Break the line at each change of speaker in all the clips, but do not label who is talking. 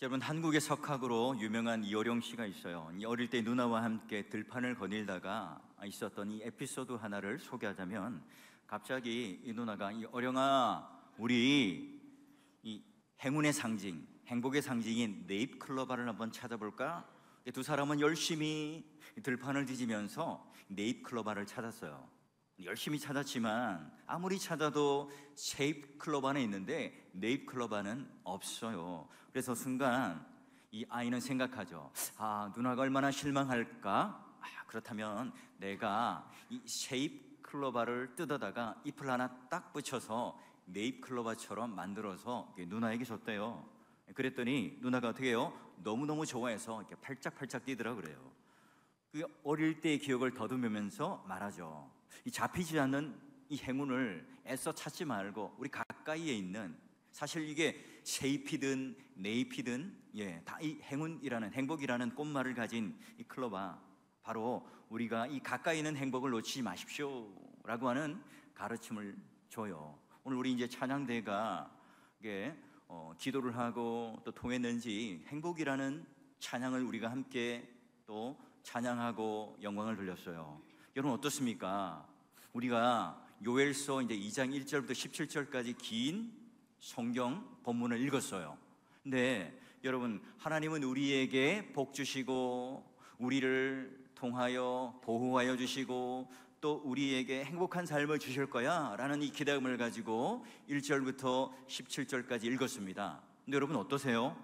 여러분, 한국의 석학으로 유명한 이어령 씨가 있어요. 어릴 때 누나와 함께 들판을 거닐다가 있었던 이 에피소드 하나를 소개하자면, 갑자기 이 누나가 이 어령아, 우리 이 행운의 상징, 행복의 상징인 네잎클로바를 한번 찾아볼까? 두 사람은 열심히 들판을 뒤지면서 네잎클로바를 찾았어요. 열심히 찾았지만 아무리 찾아도 쉐잎클로바는 있는데 네잎클로바는 없어요. 그래서 순간 이 아이는 생각하죠. 누나가 얼마나 실망할까? 그렇다면 내가 이 쉐잎클로바를 뜯어다가 잎을 하나 딱 붙여서 네잎클로바처럼 만들어서 누나에게 줬대요. 그랬더니 누나가 어떻게 해요? 너무너무 좋아해서 이렇게 팔짝팔짝 뛰더라 그래요. 그 어릴 때의 기억을 더듬으면서 말하죠. 이 잡히지 않는 이 행운을 애써 찾지 말고 우리 가까이에 있는, 사실 이게 쉐잎이든 네잎이든 다 이 행운이라는, 행복이라는 꽃말을 가진 이 클로바, 바로 우리가 이 가까이 있는 행복을 놓치지 마십시오 라고 하는 가르침을 줘요. 오늘 우리 이제 찬양대가 기도를 하고 또 통했는지 행복이라는 찬양을 우리가 함께 또 찬양하고 영광을 돌렸어요. 여러분 어떻습니까? 우리가 요엘서 이제 2장 1절부터 17절까지 긴 성경 본문을 읽었어요. 근데 여러분, 하나님은 우리에게 복 주시고 우리를 통하여 보호하여 주시고 또 우리에게 행복한 삶을 주실 거야 라는 이 기대감을 가지고 1절부터 17절까지 읽었습니다. 근데 여러분 어떠세요?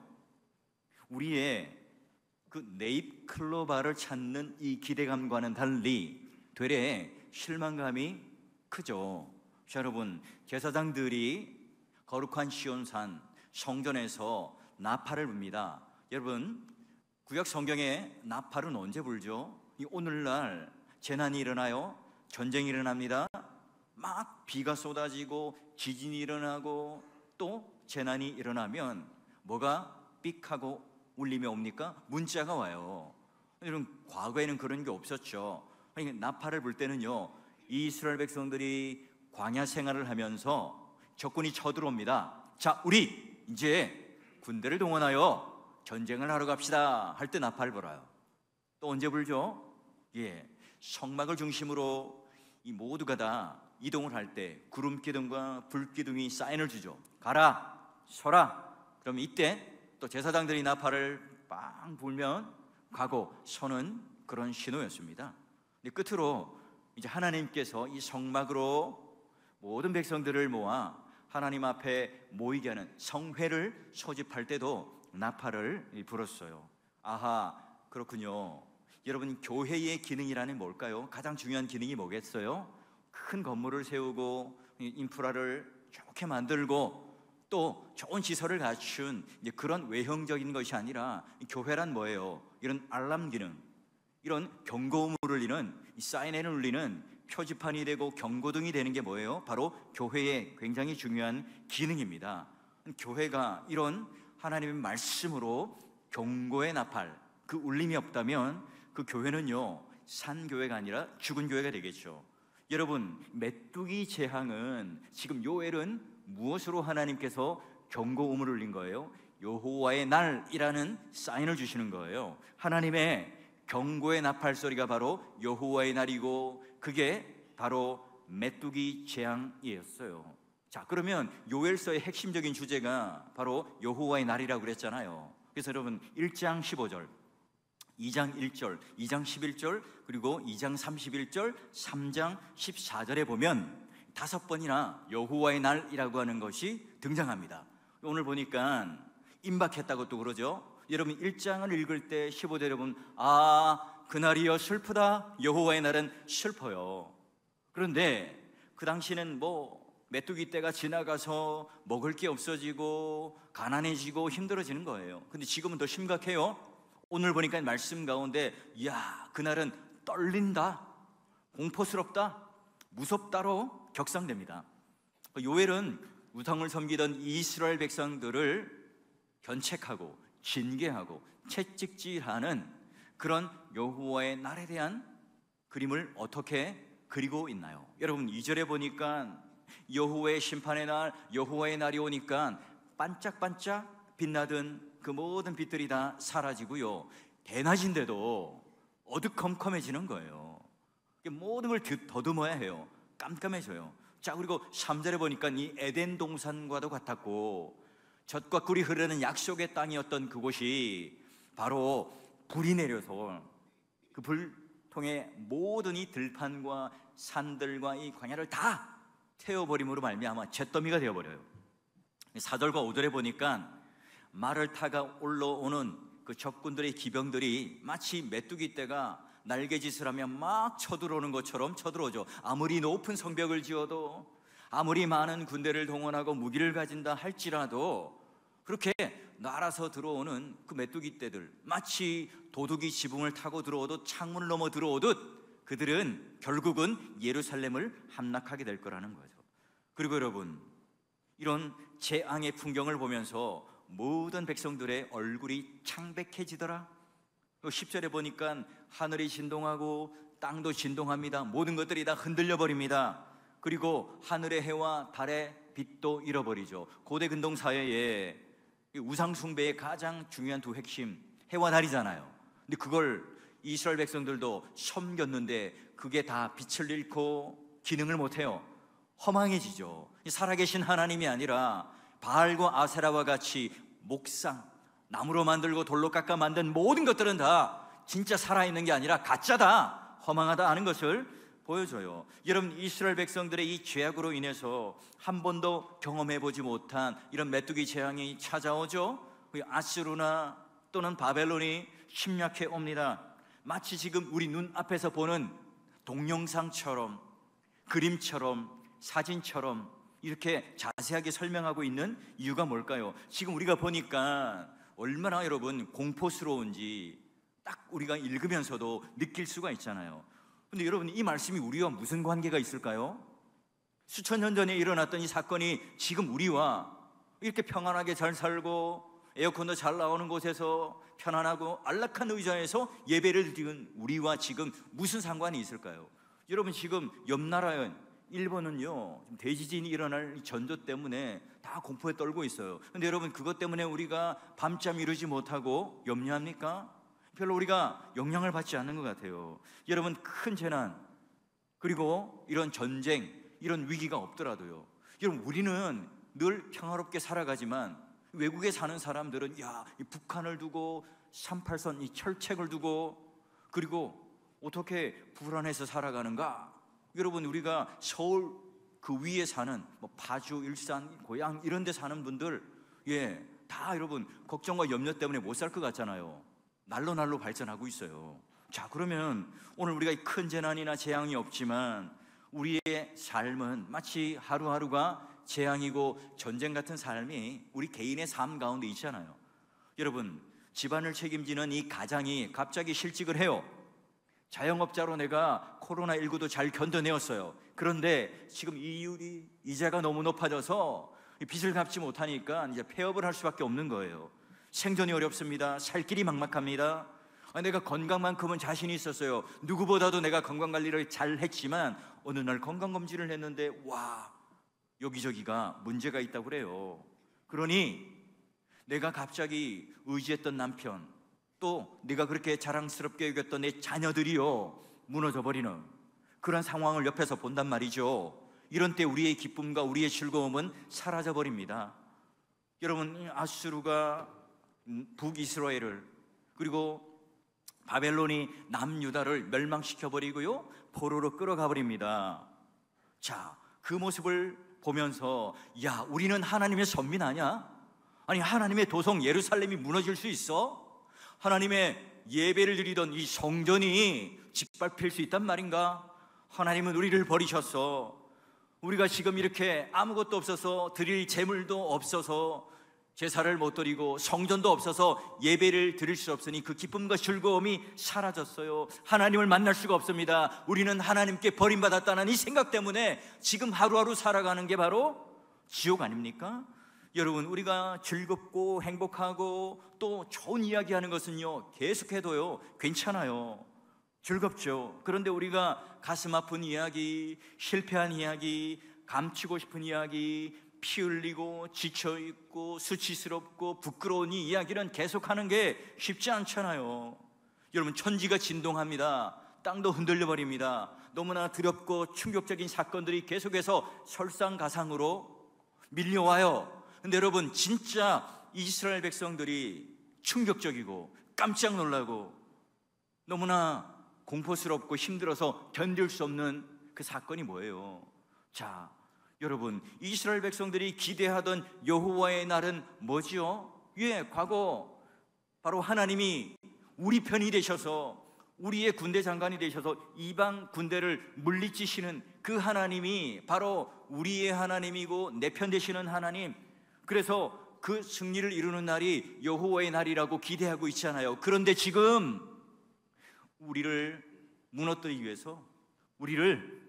우리의 그 네잎클로바를 찾는 이 기대감과는 달리 되레 실망감이 크죠. 자, 여러분, 제사장들이 거룩한 시온산 성전에서 나팔을 붑니다. 여러분, 구약 성경에 나팔은 언제 불죠? 오늘날 재난이 일어나요. 전쟁이 일어납니다. 막 비가 쏟아지고 지진이 일어나고 또 재난이 일어나면 뭐가 삑하고 울림이 옵니까? 문자가 와요. 여러분, 과거에는 그런 게 없었죠. 나팔을 불 때는요, 이스라엘 백성들이 광야 생활을 하면서 적군이 쳐들어옵니다. 자, 우리 이제 군대를 동원하여 전쟁을 하러 갑시다 할 때 나팔을 불어요. 또 언제 불죠? 성막을 중심으로 이 모두가 다 이동을 할 때 구름기둥과 불기둥이 사인을 주죠. 가라, 서라. 그럼 이때 또 제사장들이 나팔을 빵 불면 가고 서는 그런 신호였습니다. 근데 끝으로 이제 하나님께서 이 성막으로 모든 백성들을 모아 하나님 앞에 모이게 하는 성회를 소집할 때도 나팔을 불었어요. 아하, 그렇군요. 여러분, 교회의 기능이라는 뭘까요? 가장 중요한 기능이 뭐겠어요? 큰 건물을 세우고 인프라를 좋게 만들고 또 좋은 시설을 갖춘 그런 외형적인 것이 아니라, 교회란 뭐예요? 이런 알람 기능, 이런 경고음을 울리는, 사이렌을 울리는 표지판이 되고 경고등이 되는 게 뭐예요? 바로 교회의 굉장히 중요한 기능입니다. 교회가 이런 하나님의 말씀으로 경고의 나팔, 그 울림이 없다면 그 교회는요, 산 교회가 아니라 죽은 교회가 되겠죠. 여러분, 메뚜기 재앙은, 지금 요엘은 무엇으로 하나님께서 경고음을 울린 거예요? 여호와의 날이라는 사인을 주시는 거예요. 하나님의 경고의 나팔 소리가 바로 여호와의 날이고, 그게 바로 메뚜기 재앙이었어요. 자, 그러면 요엘서의 핵심적인 주제가 바로 여호와의 날이라고 그랬잖아요. 그래서 여러분, 1장 15절, 2장 1절, 2장 11절, 그리고 2장 31절, 3장 14절에 보면 5번이나 여호와의 날이라고 하는 것이 등장합니다. 오늘 보니까 임박했다고 또 그러죠. 여러분, 1장을 읽을 때 15절에 여러분, 그날이여 슬프다, 여호와의 날은 슬퍼요. 그런데 그 당시는 메뚜기 때가 지나가서 먹을 게 없어지고 가난해지고 힘들어지는 거예요. 근데 지금은 더 심각해요. 오늘 보니까 말씀 가운데, 그날은 떨린다, 공포스럽다, 무섭다로 격상됩니다. 요엘은 우상을 섬기던 이스라엘 백성들을 견책하고 징계하고 채찍질하는 그런 여호와의 날에 대한 그림을 어떻게 그리고 있나요? 여러분, 2절에 보니까 여호와의 심판의 날, 여호와의 날이 오니까 반짝반짝 빛나던 그 모든 빛들이 다 사라지고요, 대낮인데도 어두컴컴해지는 거예요. 모든 걸 더듬어야 해요. 깜깜해져요. 자, 그리고 3절에 보니까 이 에덴 동산과도 같았고 젖과 꿀이 흐르는 약속의 땅이었던 그곳이 바로 불이 내려서 그 불통에 모든 이 들판과 산들과 이 광야를 다 태워버림으로 말미암아 잿더미가 되어버려요. 4절과 5절에 보니까 말을 타가 올라오는 그 적군들의 기병들이 마치 메뚜기 떼가 날개짓을 하면 막 쳐들어오는 것처럼 쳐들어오죠. 아무리 높은 성벽을 지어도, 아무리 많은 군대를 동원하고 무기를 가진다 할지라도 그렇게 날아서 들어오는 그 메뚜기 떼들, 마치 도둑이 지붕을 타고 들어오도 창문을 넘어 들어오듯 그들은 결국은 예루살렘을 함락하게 될 거라는 거죠. 그리고 여러분, 이런 재앙의 풍경을 보면서 모든 백성들의 얼굴이 창백해지더라. 10절에 보니까 하늘이 진동하고 땅도 진동합니다. 모든 것들이 다 흔들려 버립니다. 그리고 하늘의 해와 달의 빛도 잃어버리죠. 고대 근동 사회에 우상 숭배의 가장 중요한 두 핵심, 해와 달이잖아요. 근데 그걸 이스라엘 백성들도 섬겼는데 그게 다 빛을 잃고 기능을 못해요. 허망해지죠. 살아계신 하나님이 아니라 바알과 아세라와 같이 목상, 나무로 만들고 돌로 깎아 만든 모든 것들은 다 진짜 살아있는 게 아니라 가짜다, 허망하다 하는 것을 보여줘요. 여러분, 이스라엘 백성들의 이 죄악으로 인해서 한 번도 경험해보지 못한 이런 메뚜기 재앙이 찾아오죠. 아수르나 또는 바벨론이 침략해 옵니다. 마치 지금 우리 눈앞에서 보는 동영상처럼, 그림처럼, 사진처럼 이렇게 자세하게 설명하고 있는 이유가 뭘까요? 지금 우리가 보니까 얼마나 여러분 공포스러운지 딱 우리가 읽으면서도 느낄 수가 있잖아요. 근데 여러분, 이 말씀이 우리와 무슨 관계가 있을까요? 수천 년 전에 일어났던 이 사건이 지금 우리와 이렇게 평안하게 잘 살고 에어컨도 잘 나오는 곳에서 편안하고 안락한 의자에서 예배를 드리는 우리와 지금 무슨 상관이 있을까요? 여러분, 지금 옆 나라에 일본은요, 대지진이 일어날 전조 때문에 다 공포에 떨고 있어요. 근데 여러분, 그것 때문에 우리가 밤잠 이루지 못하고 염려합니까? 별로 우리가 영향을 받지 않는 것 같아요. 여러분, 큰 재난 그리고 이런 전쟁, 이런 위기가 없더라도요, 여러분, 우리는 늘 평화롭게 살아가지만 외국에 사는 사람들은 이 북한을 두고 38선 이 철책을 두고 그리고 어떻게 불안해서 살아가는가? 여러분, 우리가 서울 그 위에 사는 파주, 일산, 고양 이런 데 사는 분들 다 여러분 걱정과 염려 때문에 못 살 것 같잖아요. 날로 발전하고 있어요. 자, 그러면 오늘 우리가 큰 재난이나 재앙이 없지만 우리의 삶은 마치 하루하루가 재앙이고 전쟁 같은 삶이 우리 개인의 삶 가운데 있잖아요. 여러분, 집안을 책임지는 이 가장이 갑자기 실직을 해요. 자영업자로 내가 코로나19도 잘 견뎌내었어요. 그런데 지금 이자가 너무 높아져서 빚을 갚지 못하니까 이제 폐업을 할 수밖에 없는 거예요. 생존이 어렵습니다. 살 길이 막막합니다. 내가 건강만큼은 자신이 있었어요. 누구보다도 내가 건강관리를 잘 했지만 어느 날 건강검진을 했는데 여기저기가 문제가 있다고 그래요. 그러니 내가 갑자기 의지했던 남편, 또 내가 그렇게 자랑스럽게 여겼던 내 자녀들이요, 무너져 버리는 그런 상황을 옆에서 본단 말이죠. 이런 때 우리의 기쁨과 우리의 즐거움은 사라져 버립니다. 여러분, 아수르가 북이스라엘을 그리고 바벨론이 남유다를 멸망시켜 버리고요, 포로로 끌어가 버립니다. 자, 그 모습을 보면서 우리는 하나님의 선민 아니야? 아니, 하나님의 도성 예루살렘이 무너질 수 있어? 하나님의 예배를 드리던 이 성전이 짓밟힐 수 있단 말인가? 하나님은 우리를 버리셨어. 우리가 지금 이렇게 아무것도 없어서 드릴 재물도 없어서 제사를 못 드리고 성전도 없어서 예배를 드릴 수 없으니 그 기쁨과 즐거움이 사라졌어요. 하나님을 만날 수가 없습니다. 우리는 하나님께 버림받았다는 이 생각 때문에 지금 하루하루 살아가는 게 바로 지옥 아닙니까? 여러분, 우리가 즐겁고 행복하고 또 좋은 이야기하는 것은요, 계속해도요 괜찮아요. 즐겁죠. 그런데 우리가 가슴 아픈 이야기, 실패한 이야기, 감추고 싶은 이야기, 피 흘리고 지쳐있고 수치스럽고 부끄러운 이 이야기는 계속하는 게 쉽지 않잖아요. 여러분, 천지가 진동합니다. 땅도 흔들려 버립니다. 너무나 두렵고 충격적인 사건들이 계속해서 설상가상으로 밀려와요. 근데 여러분, 진짜 이스라엘 백성들이 충격적이고 깜짝 놀라고 너무나 공포스럽고 힘들어서 견딜 수 없는 그 사건이 뭐예요? 자, 여러분, 이스라엘 백성들이 기대하던 여호와의 날은 뭐지요? 과거 바로 하나님이 우리 편이 되셔서 우리의 군대 장관이 되셔서 이방 군대를 물리치시는 그 하나님이 바로 우리의 하나님이고 내 편 되시는 하나님, 그래서 그 승리를 이루는 날이 여호와의 날이라고 기대하고 있잖아요. 그런데 지금 우리를 무너뜨리기 위해서, 우리를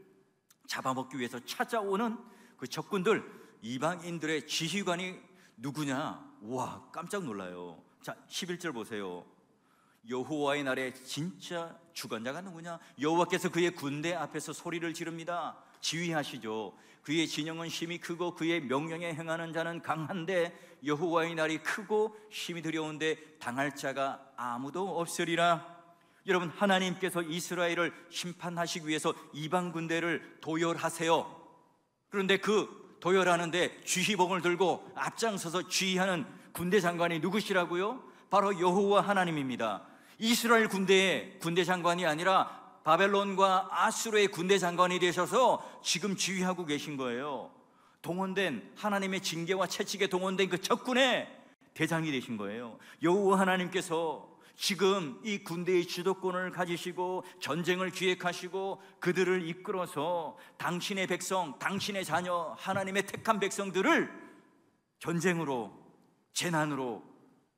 잡아먹기 위해서 찾아오는 그 적군들, 이방인들의 지휘관이 누구냐? 와, 깜짝 놀라요. 자, 11절 보세요. 여호와의 날에 진짜 주관자가 누구냐? 여호와께서 그의 군대 앞에서 소리를 지릅니다. 지휘하시죠. 그의 진영은 힘이 크고 그의 명령에 행하는 자는 강한데 여호와의 날이 크고 힘이 두려운데 당할 자가 아무도 없으리라. 여러분, 하나님께서 이스라엘을 심판하시기 위해서 이방 군대를 도열하세요. 그런데 그 도열하는데 지휘봉을 들고 앞장서서 지휘하는 군대 장관이 누구시라고요? 바로 여호와 하나님입니다. 이스라엘 군대의 군대 장관이 아니라 바벨론과 아수르의 군대 장관이 되셔서 지금 지휘하고 계신 거예요. 동원된, 하나님의 징계와 채찍에 동원된 그 적군의 대장이 되신 거예요. 여호와 하나님께서 지금 이 군대의 주도권을 가지시고 전쟁을 기획하시고 그들을 이끌어서 당신의 백성, 당신의 자녀, 하나님의 택한 백성들을 전쟁으로, 재난으로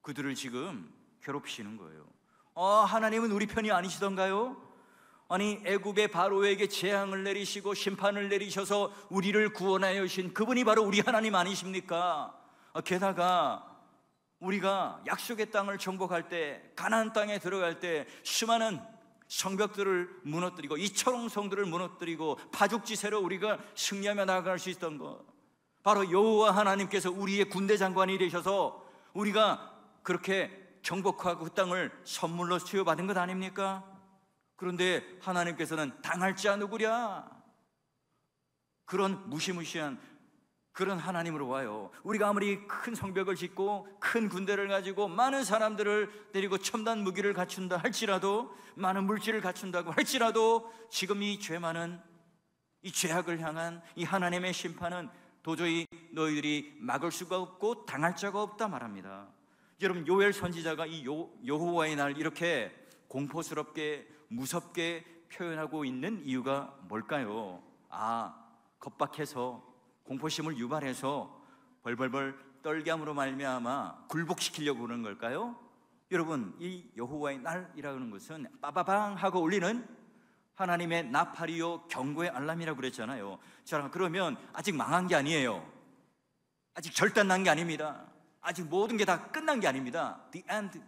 그들을 지금 괴롭히시는 거예요. 하나님은 우리 편이 아니시던가요? 아니, 애굽의 바로에게 재앙을 내리시고 심판을 내리셔서 우리를 구원하여 주신 그분이 바로 우리 하나님 아니십니까? 게다가 우리가 약속의 땅을 정복할 때, 가나안 땅에 들어갈 때 수많은 성벽들을 무너뜨리고 이초롱 성들을 무너뜨리고 파죽지세로 우리가 승리하며 나아갈 수 있던 것, 바로 여호와 하나님께서 우리의 군대 장관이 되셔서 우리가 그렇게 정복하고 그 땅을 선물로 수여받은 것 아닙니까? 그런데 하나님께서는 당할 자 누구랴? 그런 무시무시한 그런 하나님으로 와요. 우리가 아무리 큰 성벽을 짓고 큰 군대를 가지고 많은 사람들을 데리고 첨단 무기를 갖춘다 할지라도, 많은 물질을 갖춘다고 할지라도 지금 이 죄 많은 이 죄악을 향한 이 하나님의 심판은 도저히 너희들이 막을 수가 없고 당할 자가 없다 말합니다. 여러분, 요엘 선지자가 이 여호와의 날 이렇게 공포스럽게 무섭게 표현하고 있는 이유가 뭘까요? 겁박해서, 공포심을 유발해서 벌벌벌 떨게 함으로 말미암아 굴복시키려고 그러는 걸까요? 여러분, 이 여호와의 날이라는 것은 빠바방 하고 울리는 하나님의 나팔이요 경고의 알람이라고 그랬잖아요. 자, 그러면 아직 망한 게 아니에요. 아직 절단 난 게 아닙니다. 아직 모든 게 다 끝난 게 아닙니다. The end,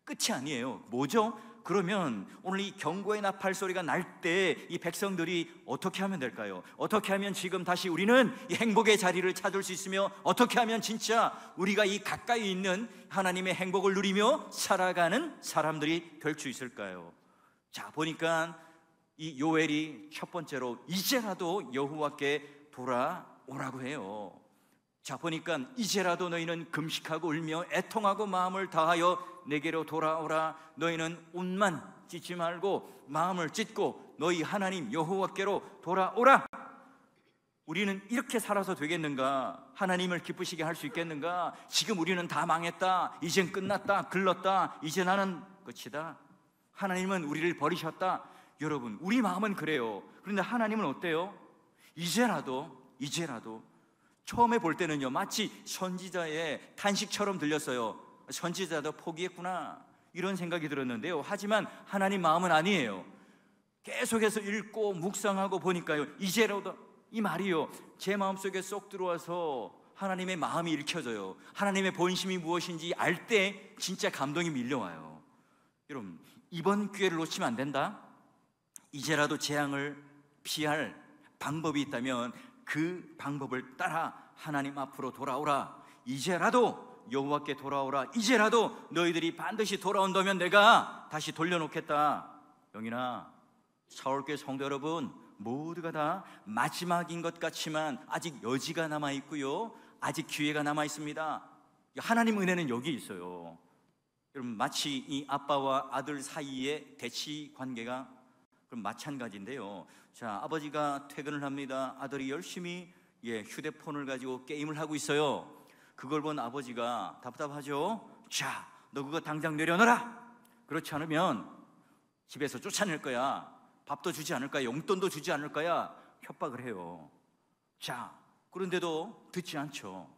끝이 아니에요. 뭐죠? 그러면 오늘 이 경고의 나팔 소리가 날 때 이 백성들이 어떻게 하면 될까요? 어떻게 하면 지금 다시 우리는 이 행복의 자리를 찾을 수 있으며, 어떻게 하면 진짜 우리가 이 가까이 있는 하나님의 행복을 누리며 살아가는 사람들이 될 수 있을까요? 자, 보니까 이 요엘이 첫 번째로 이제라도 여호와께 돌아오라고 해요. 자, 보니까 이제라도 너희는 금식하고 울며 애통하고 마음을 다하여 내게로 돌아오라. 너희는 옷만 찢지 말고 마음을 찢고 너희 하나님 여호와께로 돌아오라. 우리는 이렇게 살아서 되겠는가? 하나님을 기쁘시게 할 수 있겠는가? 지금 우리는 다 망했다, 이젠 끝났다, 글렀다, 이제 나는 끝이다, 하나님은 우리를 버리셨다. 여러분, 우리 마음은 그래요. 그런데 하나님은 어때요? 이제라도 처음에 볼 때는요, 마치 선지자의 탄식처럼 들렸어요. 선지자도 포기했구나, 이런 생각이 들었는데요, 하지만 하나님 마음은 아니에요. 계속해서 읽고 묵상하고 보니까요, 이제라도, 이 말이요, 제 마음속에 쏙 들어와서 하나님의 마음이 읽혀져요. 하나님의 본심이 무엇인지 알 때 진짜 감동이 밀려와요. 여러분, 이번 기회를 놓치면 안 된다. 이제라도 재앙을 피할 방법이 있다면 그 방법을 따라 하나님 앞으로 돌아오라. 이제라도 여호와께 돌아오라. 이제라도 너희들이 반드시 돌아온다면 내가 다시 돌려놓겠다. 영이나 서울교회 성도 여러분, 모두가 다 마지막인 것 같지만 아직 여지가 남아있고요, 아직 기회가 남아있습니다. 하나님 은혜는 여기 있어요. 여러분, 마치 이 아빠와 아들 사이의 대치 관계가 그럼 마찬가지인데요. 자, 아버지가 퇴근을 합니다. 아들이 열심히 휴대폰을 가지고 게임을 하고 있어요. 그걸 본 아버지가 답답하죠. 자, 너 그거 당장 내려놔라. 그렇지 않으면 집에서 쫓아낼 거야. 밥도 주지 않을 거야. 용돈도 주지 않을 거야. 협박을 해요. 자, 그런데도 듣지 않죠.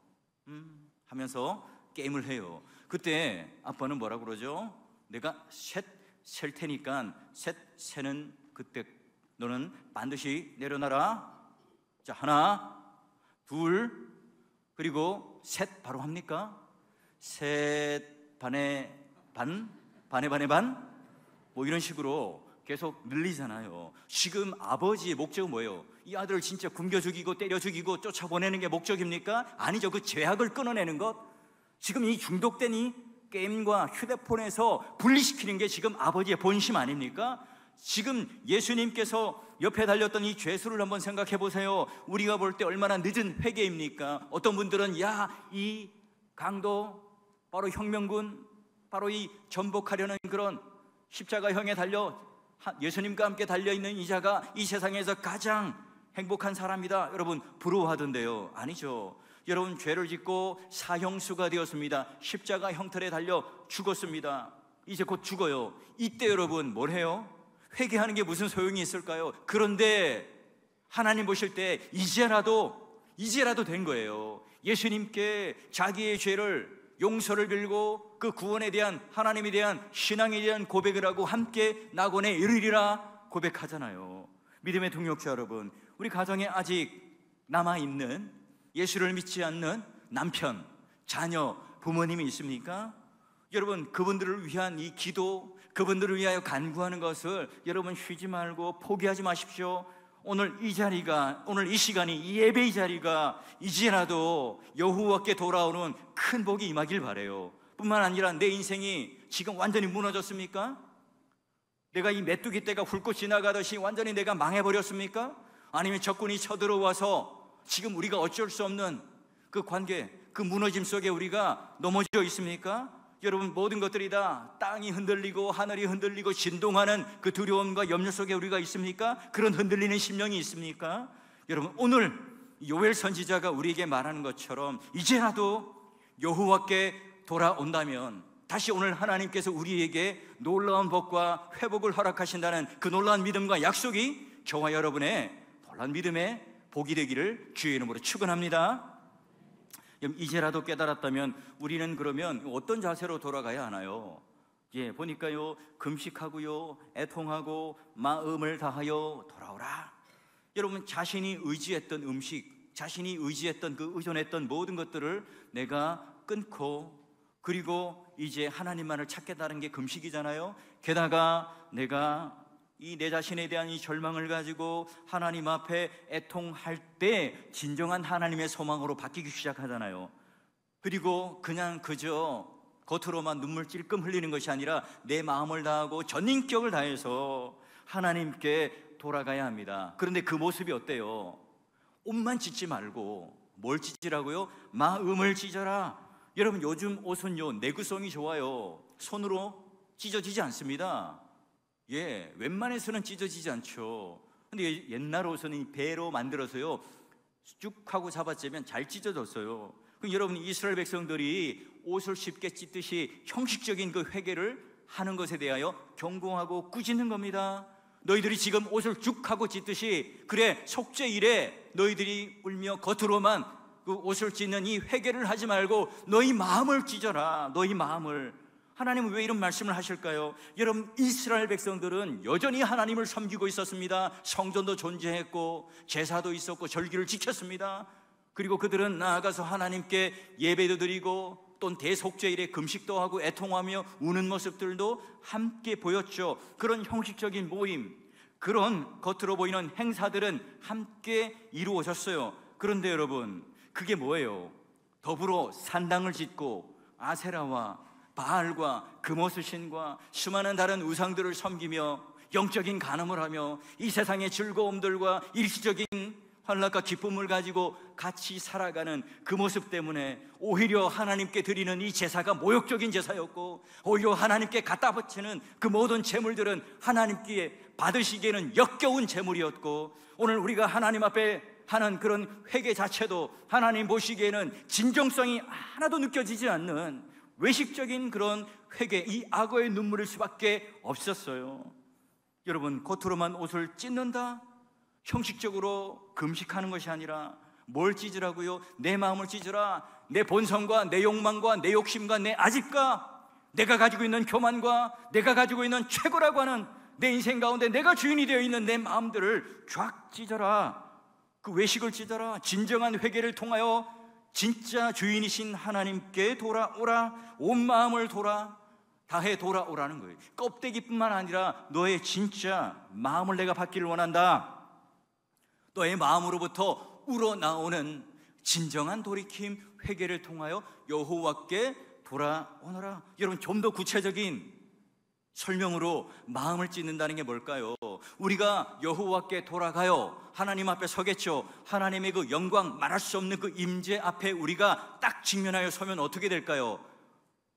하면서 게임을 해요. 그때 아빠는 뭐라 그러죠? 내가 셋 셀 테니까 셋 세는 그때 너는 반드시 내려놔라. 자, 하나, 둘, 그리고 셋 바로 합니까? 셋 반에 반, 반에 반에 반, 뭐 이런 식으로 계속 늘리잖아요. 지금 아버지의 목적은 뭐예요? 이 아들을 진짜 굶겨 죽이고 때려 죽이고 쫓아보내는 게 목적입니까? 아니죠. 그 죄악을 끊어내는 것. 지금 이 중독된 이 게임과 휴대폰에서 분리시키는 게 지금 아버지의 본심 아닙니까? 지금 예수님께서 옆에 달렸던 이 죄수를 한번 생각해 보세요. 우리가 볼 때 얼마나 늦은 회개입니까? 어떤 분들은 이 강도, 바로 혁명군, 바로 이 전복하려는 그런 십자가형에 달려 예수님과 함께 달려있는 이 자가 이 세상에서 가장 행복한 사람이다. 여러분 부러워하던데요. 아니죠. 여러분, 죄를 짓고 사형수가 되었습니다. 십자가 형틀에 달려 죽었습니다. 이제 곧 죽어요. 이때 여러분 뭘 해요? 회개하는 게 무슨 소용이 있을까요? 그런데 하나님 보실 때 이제라도 된 거예요. 예수님께 자기의 죄를, 용서를 빌고 그 구원에 대한, 하나님에 대한 신앙에 대한 고백을 하고 함께 낙원에 이르리라 고백하잖아요. 믿음의 동역자 여러분, 우리 가정에 아직 남아있는 예수를 믿지 않는 남편, 자녀, 부모님이 있습니까? 여러분, 그분들을 위한 이 기도, 그분들을 위하여 간구하는 것을 여러분 쉬지 말고 포기하지 마십시오. 오늘 이 자리가, 오늘 이 시간이, 이 예배의 자리가 이제라도 여호와께 돌아오는 큰 복이 임하길 바라요. 뿐만 아니라 내 인생이 지금 완전히 무너졌습니까? 내가 이 메뚜기 떼가 훑고 지나가듯이 완전히 내가 망해버렸습니까? 아니면 적군이 쳐들어와서 지금 우리가 어쩔 수 없는 그 관계, 그 무너짐 속에 우리가 넘어져 있습니까? 여러분, 모든 것들이 다 땅이 흔들리고 하늘이 흔들리고 진동하는 그 두려움과 염려 속에 우리가 있습니까? 그런 흔들리는 심령이 있습니까? 여러분, 오늘 요엘 선지자가 우리에게 말하는 것처럼 이제라도 여호와께 돌아온다면, 다시 오늘 하나님께서 우리에게 놀라운 복과 회복을 허락하신다는 그 놀라운 믿음과 약속이 저와 여러분의 놀라운 믿음의 복이 되기를 주의 이름으로 축원합니다. 이제라도 깨달았다면 우리는 그러면 어떤 자세로 돌아가야 하나요? 보니까요, 금식하고요, 애통하고 마음을 다하여 돌아오라. 여러분, 자신이 의지했던 음식, 자신이 의지했던 그 의존했던 모든 것들을 내가 끊고, 그리고 이제 하나님만을 찾겠다는 게 금식이잖아요. 게다가 내가 이 내 자신에 대한 이 절망을 가지고 하나님 앞에 애통할 때 진정한 하나님의 소망으로 바뀌기 시작하잖아요. 그리고 그냥 그저 겉으로만 눈물 찔끔 흘리는 것이 아니라 내 마음을 다하고 전인격을 다해서 하나님께 돌아가야 합니다. 그런데 그 모습이 어때요? 옷만 찢지 말고 뭘 찢으라고요? 마음을 찢어라. 여러분, 요즘 옷은요, 내구성이 좋아요. 손으로 찢어지지 않습니다. 웬만해서는 찢어지지 않죠. 근데 옛날 옷은 배로 만들어서요, 쭉 하고 잡아채면 잘 찢어졌어요. 그럼 여러분, 이스라엘 백성들이 옷을 쉽게 찢듯이 형식적인 그 회개를 하는 것에 대하여 경고하고 꾸짖는 겁니다. 너희들이 지금 옷을 쭉 하고 찢듯이, 그래, 속죄일에 너희들이 울며 겉으로만 그 옷을 찢는 이 회개를 하지 말고 너희 마음을 찢어라. 너희 마음을. 하나님은 왜 이런 말씀을 하실까요? 여러분, 이스라엘 백성들은 여전히 하나님을 섬기고 있었습니다. 성전도 존재했고 제사도 있었고 절기를 지켰습니다. 그리고 그들은 나아가서 하나님께 예배도 드리고 또 대속죄일에 금식도 하고 애통하며 우는 모습들도 함께 보였죠. 그런 형식적인 모임, 그런 겉으로 보이는 행사들은 함께 이루어졌어요. 그런데 여러분, 그게 뭐예요? 더불어 산당을 짓고 아세라와 바알과 금오스 신과 수많은 다른 우상들을 섬기며 영적인 간음을 하며 이 세상의 즐거움들과 일시적인 환락과 기쁨을 가지고 같이 살아가는 그 모습 때문에 오히려 하나님께 드리는 이 제사가 모욕적인 제사였고, 오히려 하나님께 갖다 바치는 그 모든 제물들은 하나님께 받으시기에는 역겨운 제물이었고, 오늘 우리가 하나님 앞에 하는 그런 회개 자체도 하나님 보시기에는 진정성이 하나도 느껴지지 않는 외식적인 그런 회개, 이 악어의 눈물일 수밖에 없었어요. 여러분, 겉으로만 옷을 찢는다? 형식적으로 금식하는 것이 아니라 뭘 찢으라고요? 내 마음을 찢으라. 내 본성과 내 욕망과 내 욕심과 내 아집과 내가 가지고 있는 교만과 내가 가지고 있는 최고라고 하는 내 인생 가운데 내가 주인이 되어 있는 내 마음들을 쫙 찢어라. 그 외식을 찢어라. 진정한 회개를 통하여 진짜 주인이신 하나님께 돌아오라. 온 마음을 다해 돌아오라는 거예요. 껍데기뿐만 아니라 너의 진짜 마음을 내가 받기를 원한다. 너의 마음으로부터 우러나오는 진정한 돌이킴, 회개를 통하여 여호와께 돌아오너라. 여러분, 좀 더 구체적인 설명으로 마음을 찢는다는 게 뭘까요? 우리가 여호와께 돌아가요. 하나님 앞에 서겠죠. 하나님의 그 영광, 말할 수 없는 그 임재 앞에 우리가 딱 직면하여 서면 어떻게 될까요?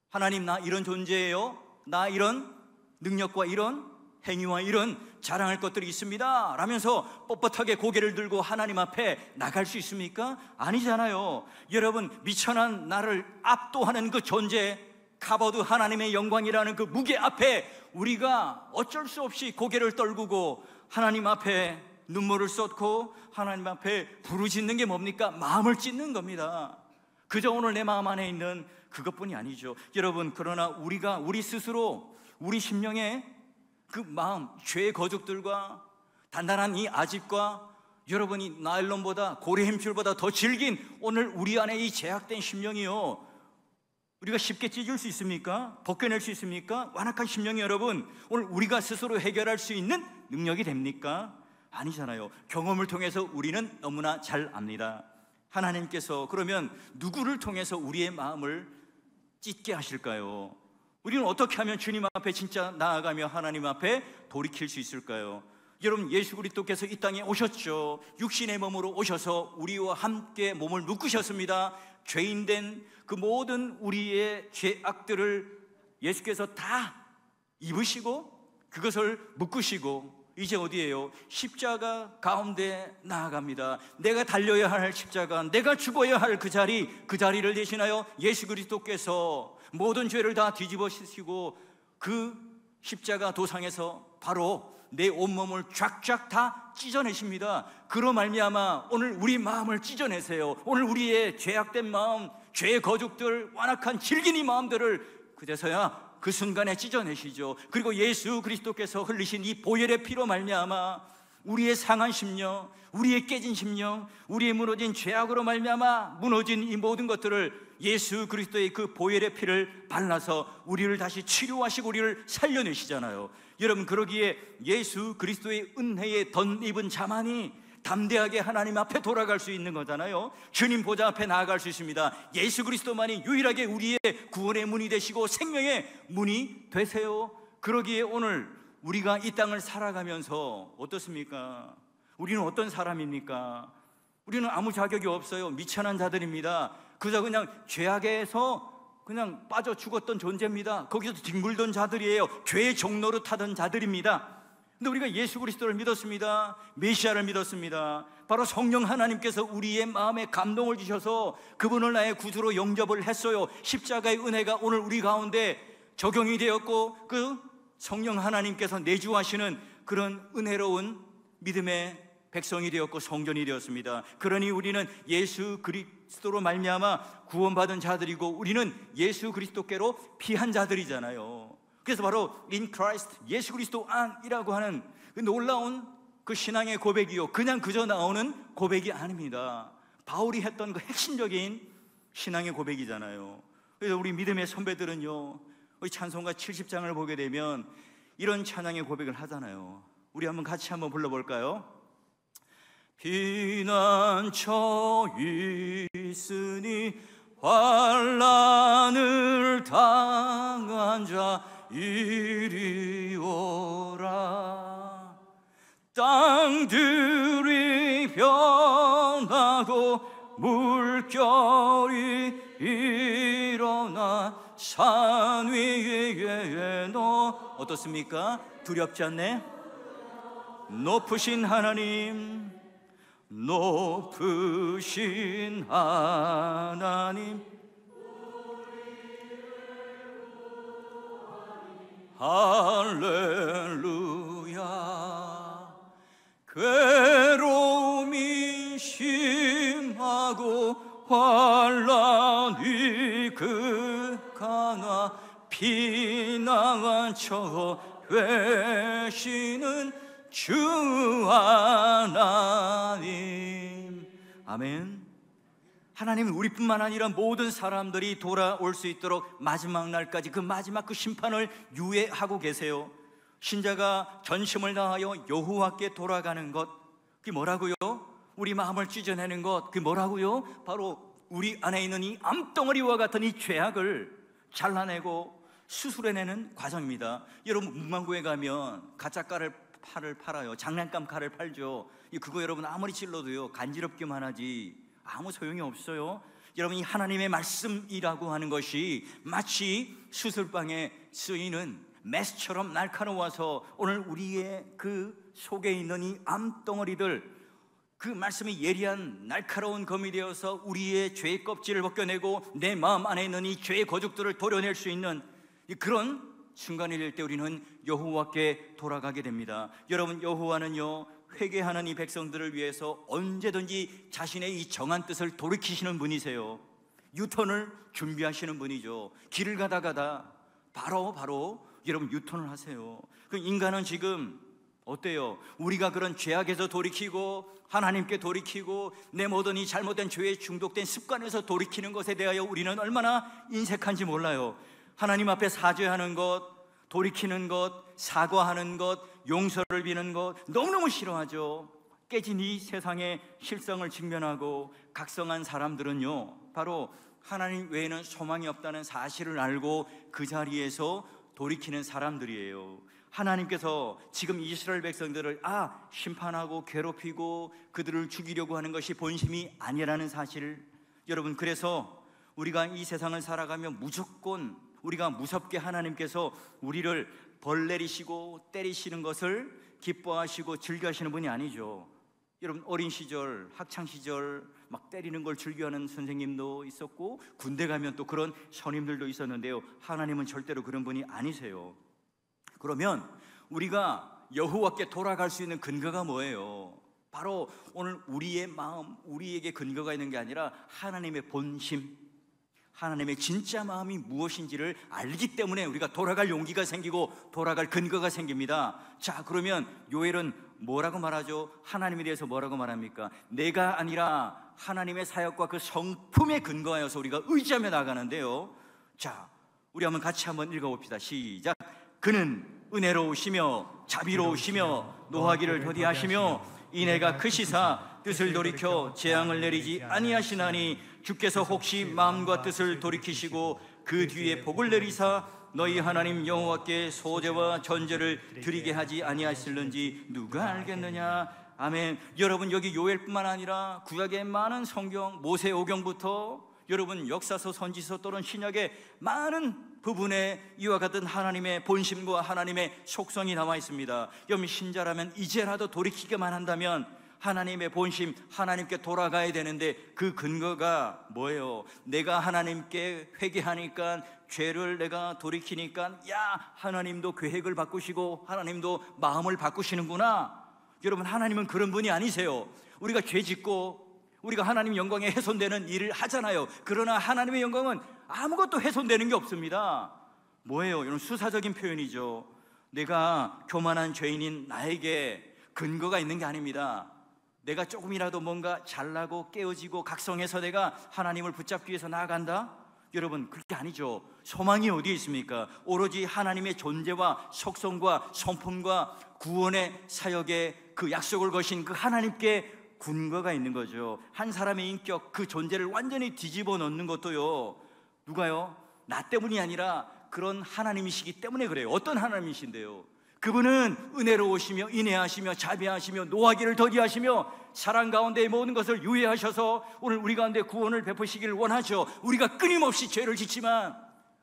하나님, 나 이런 존재예요. 나 이런 능력과 이런 행위와 이런 자랑할 것들이 있습니다 라면서 뻣뻣하게 고개를 들고 하나님 앞에 나갈 수 있습니까? 아니잖아요. 여러분, 미천한 나를 압도하는 그 존재, 카버드 하나님의 영광이라는 그 무게 앞에 우리가 어쩔 수 없이 고개를 떨구고 하나님 앞에 눈물을 쏟고 하나님 앞에 부르짖는 게 뭡니까? 마음을 찢는 겁니다. 그저 오늘 내 마음 안에 있는 그것뿐이 아니죠. 여러분, 그러나 우리 스스로 우리 심령에 그 마음, 죄의 거죽들과 단단한 이 아집과 여러분이 나일론보다 고래 힘줄보다 더 질긴 오늘 우리 안에 이 제약된 심령이요, 우리가 쉽게 찢을 수 있습니까? 벗겨낼 수 있습니까? 완악한 심령이 여러분, 오늘 우리가 스스로 해결할 수 있는 능력이 됩니까? 아니잖아요. 경험을 통해서 우리는 너무나 잘 압니다. 하나님께서 그러면 누구를 통해서 우리의 마음을 찢게 하실까요? 우리는 어떻게 하면 주님 앞에 진짜 나아가며 하나님 앞에 돌이킬 수 있을까요? 여러분, 예수 그리스도께서 이 땅에 오셨죠. 육신의 몸으로 오셔서 우리와 함께 몸을 묶으셨습니다. 죄인된 그 모든 우리의 죄악들을 예수께서 다 입으시고 그것을 묶으시고 이제 어디에요? 십자가 가운데 나아갑니다. 내가 달려야 할 십자가, 내가 죽어야 할 그 자리를 대신하여 예수 그리스도께서 모든 죄를 다 뒤집어 씌시고 그 십자가 도상에서 바로 내 온몸을 쫙쫙 다 찢어내십니다. 그로 말미암아 오늘 우리 마음을 찢어내세요. 오늘 우리의 죄악된 마음, 죄의 거죽들, 완악한 질긴 이 마음들을 그제서야 그 순간에 찢어내시죠. 그리고 예수 그리스도께서 흘리신 이 보혈의 피로 말미암아 우리의 상한 심령, 우리의 깨진 심령, 우리의 무너진 죄악으로 말미암아 무너진 이 모든 것들을 예수 그리스도의 그 보혈의 피를 발라서 우리를 다시 치료하시고 우리를 살려내시잖아요. 여러분, 그러기에 예수 그리스도의 은혜에 덧입은 자만이 담대하게 하나님 앞에 돌아갈 수 있는 거잖아요. 주님 보좌 앞에 나아갈 수 있습니다. 예수 그리스도만이 유일하게 우리의 구원의 문이 되시고 생명의 문이 되세요. 그러기에 오늘 우리가 이 땅을 살아가면서 어떻습니까? 우리는 어떤 사람입니까? 우리는 아무 자격이 없어요. 미천한 자들입니다. 그저 그냥 죄악에서 그냥 빠져 죽었던 존재입니다. 거기서 뒹굴던 자들이에요. 죄의 종로로 타던 자들입니다. 근데 우리가 예수 그리스도를 믿었습니다. 메시아를 믿었습니다. 바로 성령 하나님께서 우리의 마음에 감동을 주셔서 그분을 나의 구주로 영접을 했어요. 십자가의 은혜가 오늘 우리 가운데 적용이 되었고 그 성령 하나님께서 내주하시는 그런 은혜로운 믿음의 백성이 되었고 성전이 되었습니다. 그러니 우리는 예수 그리스도로 말미암아 구원받은 자들이고 우리는 예수 그리스도께로 피한 자들이잖아요. 그래서 바로 in Christ, 예수 그리스도 안이라고 하는 그 놀라운 그 신앙의 고백이요, 그냥 그저 나오는 고백이 아닙니다. 바울이 했던 그 핵심적인 신앙의 고백이잖아요. 그래서 우리 믿음의 선배들은요, 우리 찬송가 70장을 보게 되면 이런 찬양의 고백을 하잖아요. 우리 같이 한번 불러볼까요? 피난처 있으니 환난을 당한 자 이리 오라. 땅들이 변하고 물결이 일어나 산 위에 너 어떻습니까? 두렵지 않네? 높으신 하나님, 높으신 하나님, 할렐루야. 괴로움이 심하고 환난이 극하나 피난처 되시는 주 하나님. 아멘. 하나님은 우리뿐만 아니라 모든 사람들이 돌아올 수 있도록 마지막 날까지 그 마지막 그 심판을 유예하고 계세요. 신자가 전심을 다하여 여호와께 돌아가는 것, 그게 뭐라고요? 우리 마음을 찢어내는 것, 그게 뭐라고요? 바로 우리 안에 있는 이 암덩어리와 같은 이 죄악을 잘라내고 수술해내는 과정입니다. 여러분, 문방구에 가면 가짜 칼을 팔아요. 장난감 칼을 팔죠. 그거 여러분 아무리 찔러도요 간지럽기만 하지 아무 소용이 없어요. 여러분, 이 하나님의 말씀이라고 하는 것이 마치 수술방에 쓰이는 메스처럼 날카로워서 오늘 우리의 그 속에 있는 이 암덩어리들, 그 말씀이 예리한 날카로운 검이 되어서 우리의 죄의 껍질을 벗겨내고 내 마음 안에 있는 이 죄의 거죽들을 도려낼 수 있는 그런 순간이 될 때 우리는 여호와께 돌아가게 됩니다. 여러분, 여호와는요 회개하는 이 백성들을 위해서 언제든지 자신의 이 정한 뜻을 돌이키시는 분이세요. 유턴을 준비하시는 분이죠. 길을 가다가다 바로 여러분 유턴을 하세요. 그 인간은 지금 어때요? 우리가 그런 죄악에서 돌이키고 하나님께 돌이키고 내 모든 이 잘못된 죄에 중독된 습관에서 돌이키는 것에 대하여 우리는 얼마나 인색한지 몰라요. 하나님 앞에 사죄하는 것, 돌이키는 것, 사과하는 것, 용서를 비는 것 너무너무 싫어하죠. 깨진 이 세상의 실성을 직면하고 각성한 사람들은요 바로 하나님 외에는 소망이 없다는 사실을 알고 그 자리에서 돌이키는 사람들이에요. 하나님께서 지금 이스라엘 백성들을 심판하고 괴롭히고 그들을 죽이려고 하는 것이 본심이 아니라는 사실을, 여러분, 그래서 우리가 이 세상을 살아가면 무조건 우리가 무섭게 하나님께서 우리를 벌 내리시고 때리시는 것을 기뻐하시고 즐겨하시는 분이 아니죠. 여러분, 어린 시절, 학창 시절 막 때리는 걸 즐겨하는 선생님도 있었고 군대 가면 또 그런 선임들도 있었는데요, 하나님은 절대로 그런 분이 아니세요. 그러면 우리가 여호와께 돌아갈 수 있는 근거가 뭐예요? 바로 오늘 우리의 마음, 우리에게 근거가 있는 게 아니라 하나님의 본심, 하나님의 진짜 마음이 무엇인지를 알기 때문에 우리가 돌아갈 용기가 생기고 돌아갈 근거가 생깁니다. 자, 그러면 요엘은 뭐라고 말하죠? 하나님에 대해서 뭐라고 말합니까? 내가 아니라 하나님의 사역과 그 성품에 근거하여서 우리가 의지하며 나가는데요, 자, 우리 한번 같이 한번 읽어봅시다. 시작. 그는 은혜로우시며 자비로우시며 노하기를 더디하시며 인애가 크시사 뜻을 돌이켜 재앙을 내리지 아니하시나니 주께서 혹시 마음과 뜻을 돌이키시고 그 뒤에 복을 내리사 너희 하나님 여호와께 소제와 전제를 드리게 하지 아니하실는지 누가 알겠느냐. 아멘. 여러분, 여기 요엘뿐만 아니라 구약의 많은 성경, 모세오경부터 여러분 역사서, 선지서 또는 신약의 많은 부분에 이와 같은 하나님의 본심과 하나님의 속성이 나와 있습니다. 여러분, 신자라면 이제라도 돌이키기만 한다면 하나님의 본심, 하나님께 돌아가야 되는데 그 근거가 뭐예요? 내가 하나님께 회개하니까, 죄를 내가 돌이키니까 하나님도 계획을 바꾸시고 하나님도 마음을 바꾸시는구나. 여러분, 하나님은 그런 분이 아니세요. 우리가 죄 짓고 우리가 하나님 영광에 훼손되는 일을 하잖아요. 그러나 하나님의 영광은 아무것도 훼손되는 게 없습니다. 뭐예요? 이런 수사적인 표현이죠. 내가 교만한 죄인인 나에게 근거가 있는 게 아닙니다. 내가 조금이라도 뭔가 잘나고 깨어지고 각성해서 내가 하나님을 붙잡기 위해서 나아간다? 여러분, 그게 아니죠. 소망이 어디에 있습니까? 오로지 하나님의 존재와 속성과 성품과 구원의 사역에 그 약속을 거신 그 하나님께 근거가 있는 거죠. 한 사람의 인격, 그 존재를 완전히 뒤집어 놓는 것도요, 누가요? 나 때문이 아니라 그런 하나님이시기 때문에 그래요. 어떤 하나님이신데요? 그분은 은혜로우시며 인애하시며 자비하시며 노하기를 더디하시며 사랑 가운데 모든 것을 유예하셔서 오늘 우리 가운데 구원을 베푸시기를 원하죠. 우리가 끊임없이 죄를 짓지만,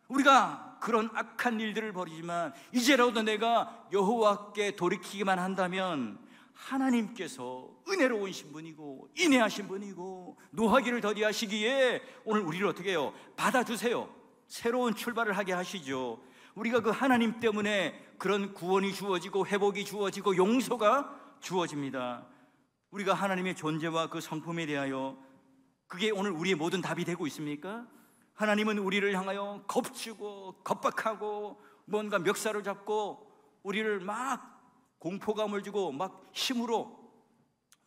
우리가 그런 악한 일들을 벌이지만 이제라도 내가 여호와께 돌이키기만 한다면 하나님께서 은혜로우신 분이고 인애하신 분이고 노하기를 더디하시기에 오늘 우리를 어떻게 해요? 받아주세요. 새로운 출발을 하게 하시죠. 우리가 그 하나님 때문에 그런 구원이 주어지고 회복이 주어지고 용서가 주어집니다. 우리가 하나님의 존재와 그 성품에 대하여, 그게 오늘 우리의 모든 답이 되고 있습니까? 하나님은 우리를 향하여 겁주고 겁박하고 뭔가 멱살을 잡고 우리를 막 공포감을 주고 막 힘으로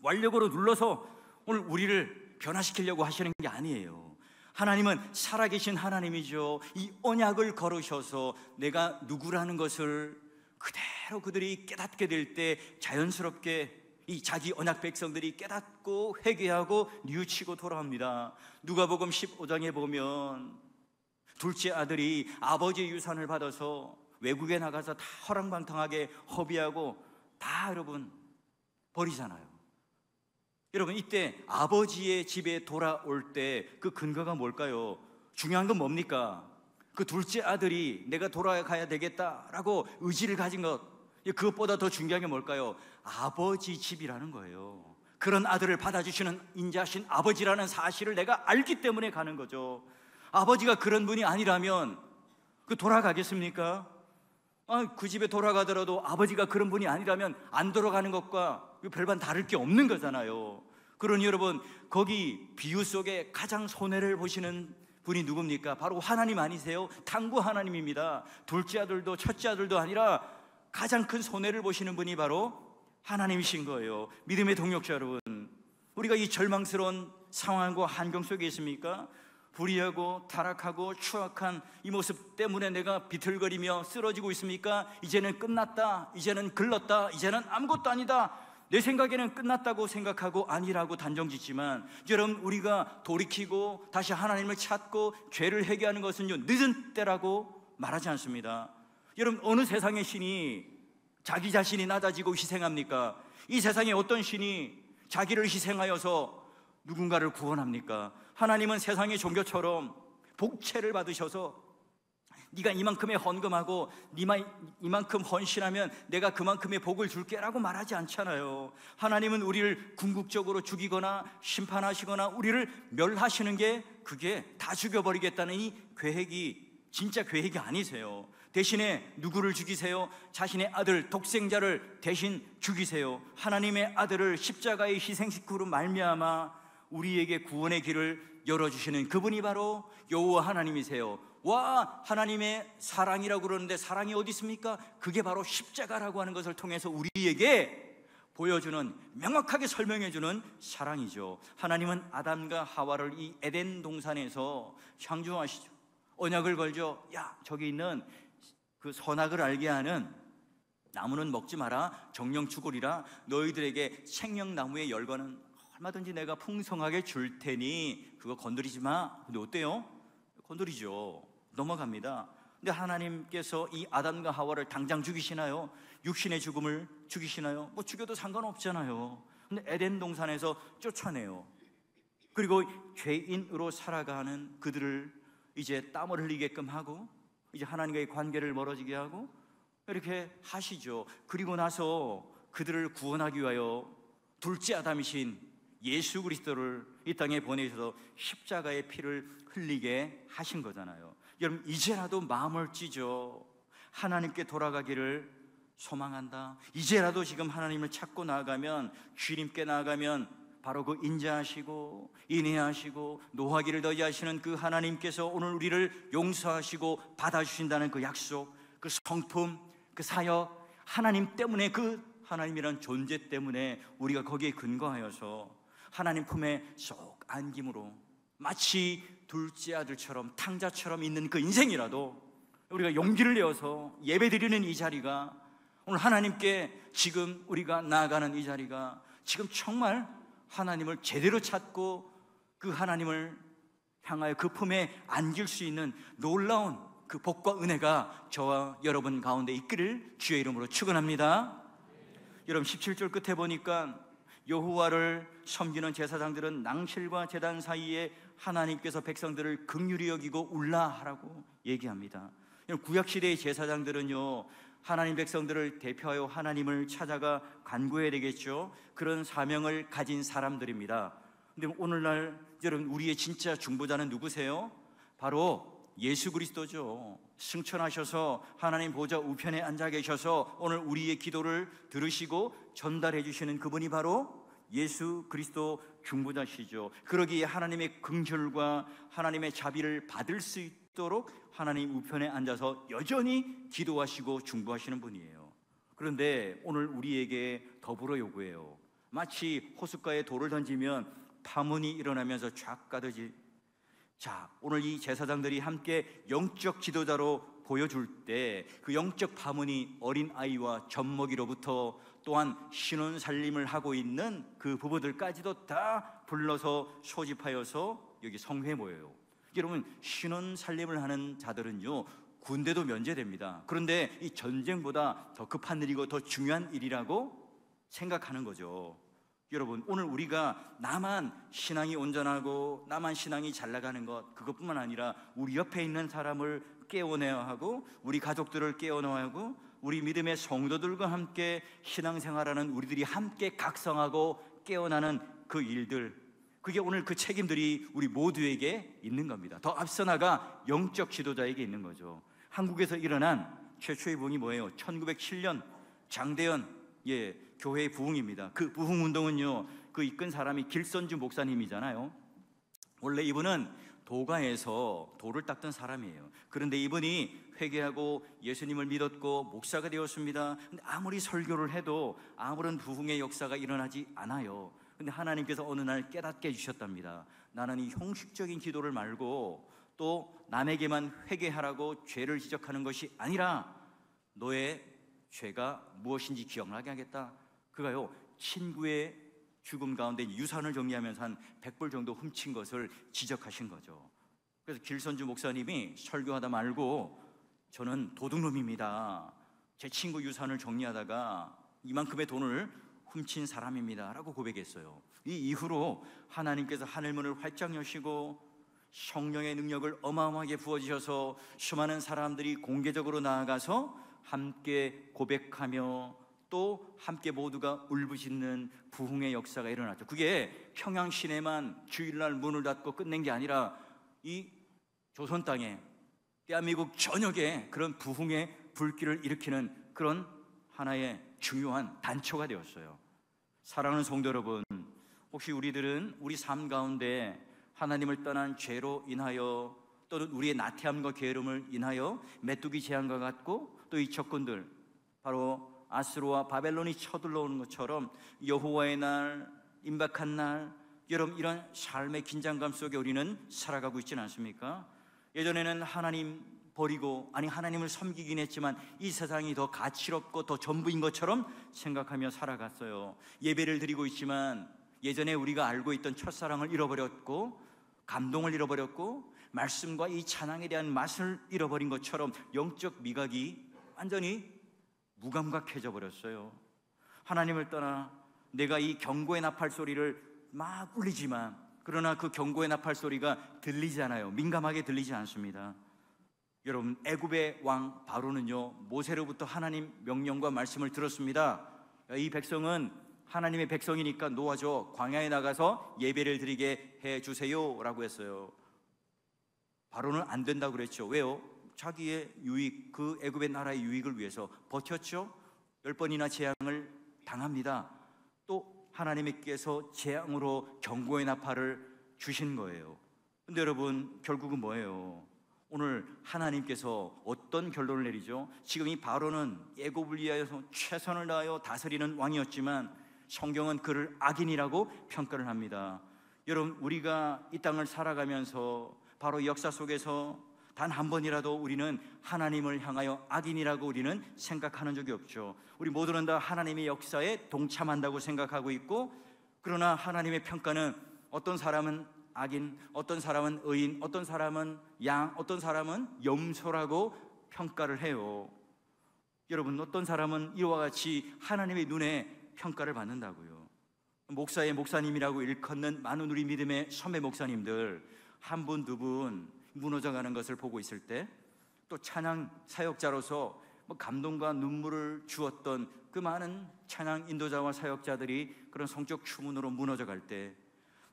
완력으로 눌러서 오늘 우리를 변화시키려고 하시는 게 아니에요. 하나님은 살아계신 하나님이죠. 이 언약을 걸으셔서 내가 누구라는 것을 그대로 그들이 깨닫게 될 때 자연스럽게 이 자기 언약 백성들이 깨닫고 회개하고 뉘우치고 돌아옵니다. 누가복음 15장에 보면 둘째 아들이 아버지의 유산을 받아서 외국에 나가서 다 허랑방탕하게 허비하고 다 여러분 버리잖아요. 여러분 이때 아버지의 집에 돌아올 때 그 근거가 뭘까요? 중요한 건 뭡니까? 그 둘째 아들이 내가 돌아가야 되겠다라고 의지를 가진 것, 그것보다 더 중요한 게 뭘까요? 아버지 집이라는 거예요. 그런 아들을 받아주시는 인자하신 아버지라는 사실을 내가 알기 때문에 가는 거죠. 아버지가 그런 분이 아니라면 그 돌아가겠습니까? 그 집에 돌아가더라도 아버지가 그런 분이 아니라면 안 돌아가는 것과 별반 다를 게 없는 거잖아요. 그러니 여러분, 거기 비유 속에 가장 손해를 보시는 분이 누굽니까? 바로 하나님 아니세요? 탕구 하나님입니다. 둘째 아들도 첫째 아들도 아니라 가장 큰 손해를 보시는 분이 바로 하나님이신 거예요. 믿음의 동역자 여러분, 우리가 이 절망스러운 상황과 환경 속에 있습니까? 불의하고 타락하고 추악한 이 모습 때문에 내가 비틀거리며 쓰러지고 있습니까? 이제는 끝났다, 이제는 글렀다, 이제는 아무것도 아니다, 내 생각에는 끝났다고 생각하고 아니라고 단정짓지만, 여러분 우리가 돌이키고 다시 하나님을 찾고 죄를 회개하는 것은요 늦은 때라고 말하지 않습니다. 여러분 어느 세상의 신이 자기 자신이 낮아지고 희생합니까? 이 세상에 어떤 신이 자기를 희생하여서 누군가를 구원합니까? 하나님은 세상의 종교처럼 복채를 받으셔서 네가 이만큼의 헌금하고 이만큼 헌신하면 내가 그만큼의 복을 줄게 라고 말하지 않잖아요. 하나님은 우리를 궁극적으로 죽이거나 심판하시거나 우리를 멸하시는 게, 그게 다 죽여버리겠다는 이 계획이 진짜 계획이 아니세요. 대신에 누구를 죽이세요? 자신의 아들 독생자를 대신 죽이세요. 하나님의 아들을 십자가의 희생식구로 말미암아 우리에게 구원의 길을 열어주시는 그분이 바로 여호와 하나님이세요. 와, 하나님의 사랑이라고 그러는데 사랑이 어디 있습니까? 그게 바로 십자가라고 하는 것을 통해서 우리에게 보여주는, 명확하게 설명해주는 사랑이죠. 하나님은 아담과 하와를 이 에덴 동산에서 창조하시죠. 언약을 걸죠. 야, 저기 있는 그 선악을 알게 하는 나무는 먹지 마라, 정령 죽으리라. 너희들에게 생명나무의 열과는 얼마든지 내가 풍성하게 줄 테니 그거 건드리지 마. 근데 어때요? 건드리죠. 넘어갑니다. 근데 하나님께서 이 아담과 하와를 당장 죽이시나요? 육신의 죽음을 죽이시나요? 뭐 죽여도 상관없잖아요. 근데 에덴 동산에서 쫓아내요. 그리고 죄인으로 살아가는 그들을 이제 땀을 흘리게끔 하고 이제 하나님과의 관계를 멀어지게 하고 이렇게 하시죠. 그리고 나서 그들을 구원하기 위하여 둘째 아담이신 예수 그리스도를 이 땅에 보내셔서 십자가의 피를 흘리게 하신 거잖아요. 여러분 이제라도 마음을 찢어 하나님께 돌아가기를 소망한다. 이제라도 지금 하나님을 찾고 나아가면, 주님께 나아가면 바로 그 인자하시고 인애하시고 노하기를 더디하시는 그 하나님께서 오늘 우리를 용서하시고 받아주신다는 그 약속, 그 성품, 그 사역, 하나님 때문에, 그 하나님이란 존재 때문에 우리가 거기에 근거하여서 하나님 품에 쏙 안김으로 마치 둘째 아들처럼 탕자처럼 있는 그 인생이라도 우리가 용기를 내어서 예배드리는 이 자리가, 오늘 하나님께 지금 우리가 나아가는 이 자리가 지금 정말 하나님을 제대로 찾고 그 하나님을 향하여 그 품에 안길 수 있는 놀라운 그 복과 은혜가 저와 여러분 가운데 있기를 주의 이름으로 축원합니다. 여러분 17절 끝에 보니까 여호와를 섬기는 제사장들은 낭실과 제단 사이에 하나님께서 백성들을 긍휼히 여기고 울라하라고 얘기합니다. 구약시대의 제사장들은요, 하나님 백성들을 대표하여 하나님을 찾아가 간구해야 되겠죠. 그런 사명을 가진 사람들입니다. 근데 오늘날 여러분, 우리의 진짜 중보자는 누구세요? 바로 예수 그리스도죠. 승천하셔서 하나님 보좌 우편에 앉아 계셔서 오늘 우리의 기도를 들으시고 전달해 주시는 그분이 바로 예수 그리스도 중보자시죠. 그러기에 하나님의 긍휼과 하나님의 자비를 받을 수 있도록 하나님 우편에 앉아서 여전히 기도하시고 중보하시는 분이에요. 그런데 오늘 우리에게 더불어 요구해요. 마치 호숫가에 돌을 던지면 파문이 일어나면서 쫙 가듯이, 자, 오늘 이 제사장들이 함께 영적 지도자로 보여줄 때 그 영적 파문이 어린아이와 젖먹이로부터 또한 신혼 살림을 하고 있는 그 부부들까지도 다 불러서 소집하여서 여기 성회에 모여요. 여러분, 신혼 살림을 하는 자들은요, 군대도 면제됩니다. 그런데 이 전쟁보다 더 급한 일이고 더 중요한 일이라고 생각하는 거죠. 여러분, 오늘 우리가 나만 신앙이 온전하고 나만 신앙이 잘 나가는 것, 그것뿐만 아니라 우리 옆에 있는 사람을 깨워내야 하고 우리 가족들을 깨워내야 하고 우리 믿음의 성도들과 함께 신앙생활하는 우리들이 함께 각성하고 깨어나는 그 일들, 그게 오늘 그 책임들이 우리 모두에게 있는 겁니다. 더 앞서 나가 영적 지도자에게 있는 거죠. 한국에서 일어난 최초의 부흥이 뭐예요? 1907년 장대현 교회의 부흥입니다. 그 부흥운동은요, 그 이끈 사람이 길선주 목사님이잖아요. 원래 이분은 도가에서 돌을 닦던 사람이에요. 그런데 이분이 회개하고 예수님을 믿었고 목사가 되었습니다. 근데 아무리 설교를 해도 아무런 부흥의 역사가 일어나지 않아요. 근데 하나님께서 어느 날 깨닫게 해주셨답니다. 나는 이 형식적인 기도를 말고 또 남에게만 회개하라고 죄를 지적하는 것이 아니라 너의 죄가 무엇인지 기억나게 하겠다. 그가요, 친구의 죽음 가운데 유산을 정리하면서 한 100불 정도 훔친 것을 지적하신 거죠. 그래서 길선주 목사님이 설교하다 말고 저는 도둑놈입니다. 제 친구 유산을 정리하다가 이만큼의 돈을 훔친 사람입니다 라고 고백했어요. 이 이후로 하나님께서 하늘문을 활짝 여시고 성령의 능력을 어마어마하게 부어주셔서 수많은 사람들이 공개적으로 나아가서 함께 고백하며 또 함께 모두가 울부짖는 부흥의 역사가 일어났죠. 그게 평양 시내만 주일날 문을 닫고 끝낸 게 아니라 이 조선 땅에, 대한민국 전역에 그런 부흥의 불길을 일으키는 그런 하나의 중요한 단초가 되었어요. 사랑하는 성도 여러분, 혹시 우리들은 우리 삶 가운데 하나님을 떠난 죄로 인하여 또는 우리의 나태함과 게으름을 인하여 메뚜기 재앙과 같고 또 이 적군들, 바로 아수르와 바벨론이 쳐들어오는 것처럼 여호와의 날, 임박한 날, 여러분, 이런 삶의 긴장감 속에 우리는 살아가고 있지는 않습니까? 예전에는 하나님 버리고, 아니 하나님을 섬기긴 했지만 이 세상이 더 가치롭고 더 전부인 것처럼 생각하며 살아갔어요. 예배를 드리고 있지만 예전에 우리가 알고 있던 첫사랑을 잃어버렸고 감동을 잃어버렸고 말씀과 이 찬양에 대한 맛을 잃어버린 것처럼 영적 미각이 완전히 무감각해져 버렸어요. 하나님을 떠나 내가 이 경고의 나팔 소리를 막 울리지만 그러나 그 경고의 나팔 소리가 들리지 않아요. 민감하게 들리지 않습니다. 여러분, 애굽의 왕 바로는요, 모세로부터 하나님 명령과 말씀을 들었습니다. 이 백성은 하나님의 백성이니까 놓아줘, 광야에 나가서 예배를 드리게 해주세요 라고 했어요. 바로는 안 된다고 그랬죠. 왜요? 자기의 유익, 그 애굽의 나라의 유익을 위해서 버텼죠. 10번이나 재앙을 당합니다. 또 하나님께서 재앙으로 경고의 나팔을 주신 거예요. 근데 여러분, 결국은 뭐예요? 오늘 하나님께서 어떤 결론을 내리죠? 지금 이 바로는 애굽을 위하여서 최선을 다하여 다스리는 왕이었지만 성경은 그를 악인이라고 평가를 합니다. 여러분, 우리가 이 땅을 살아가면서 바로 역사 속에서 단 한 번이라도 우리는 하나님을 향하여 악인이라고 우리는 생각하는 적이 없죠. 우리 모두는 다 하나님의 역사에 동참한다고 생각하고 있고 그러나 하나님의 평가는 어떤 사람은 악인, 어떤 사람은 의인, 어떤 사람은 양, 어떤 사람은 염소라고 평가를 해요. 여러분, 어떤 사람은 이와 같이 하나님의 눈에 평가를 받는다고요. 목사의 목사님이라고 일컫는 많은 우리 믿음의 선배 목사님들 한 분, 두 분 무너져가는 것을 보고 있을 때, 또 찬양 사역자로서 감동과 눈물을 주었던 그 많은 찬양 인도자와 사역자들이 그런 성적 추문으로 무너져갈 때,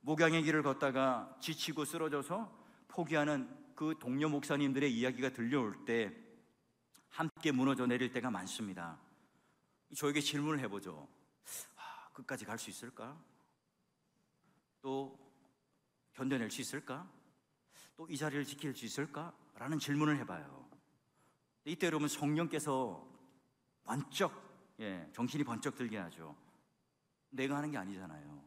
목양의 길을 걷다가 지치고 쓰러져서 포기하는 그 동료 목사님들의 이야기가 들려올 때 함께 무너져 내릴 때가 많습니다. 저에게 질문을 해보죠. 끝까지 갈 수 있을까? 또 견뎌낼 수 있을까? 또 이 자리를 지킬 수 있을까? 라는 질문을 해봐요. 이때 여러분, 성령께서 번쩍, 정신이 번쩍 들게 하죠. 내가 하는 게 아니잖아요.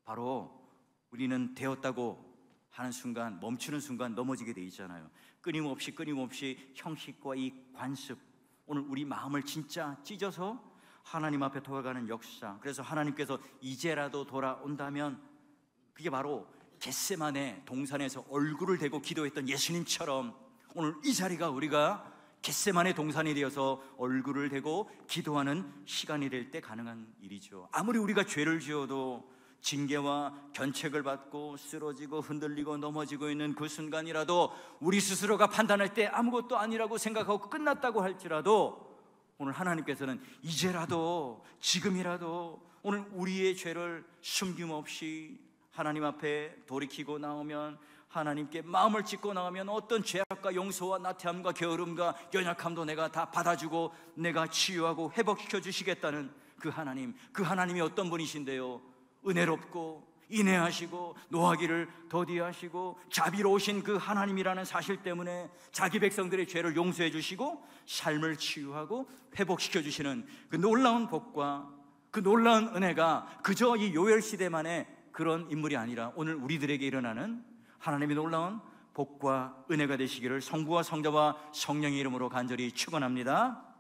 바로 우리는 되었다고 하는 순간, 멈추는 순간 넘어지게 돼 있잖아요. 끊임없이 형식과 이 관습, 오늘 우리 마음을 진짜 찢어서 하나님 앞에 돌아가는 역사. 그래서 하나님께서 이제라도 돌아온다면, 그게 바로 겟세마네 동산에서 얼굴을 대고 기도했던 예수님처럼 오늘 이 자리가 우리가 겟세마네 동산이 되어서 얼굴을 대고 기도하는 시간이 될 때 가능한 일이죠. 아무리 우리가 죄를 지어도 징계와 견책을 받고 쓰러지고 흔들리고 넘어지고 있는 그 순간이라도 우리 스스로가 판단할 때 아무것도 아니라고 생각하고 끝났다고 할지라도, 오늘 하나님께서는 이제라도, 지금이라도 오늘 우리의 죄를 숨김없이 하나님 앞에 돌이키고 나오면, 하나님께 마음을 찢고 나오면 어떤 죄악과 용서와 나태함과 게으름과 연약함도 내가 다 받아주고 내가 치유하고 회복시켜 주시겠다는 그 하나님이 어떤 분이신데요? 은혜롭고 인애하시고 노하기를 더디하시고 자비로우신 그 하나님이라는 사실 때문에 자기 백성들의 죄를 용서해 주시고 삶을 치유하고 회복시켜 주시는 그 놀라운 복과 그 놀라운 은혜가 그저 이 요엘 시대만의 그런 인물이 아니라 오늘 우리들에게 일어나는 하나님의 놀라운 복과 은혜가 되시기를 성부와 성자와 성령의 이름으로 간절히 축원합니다.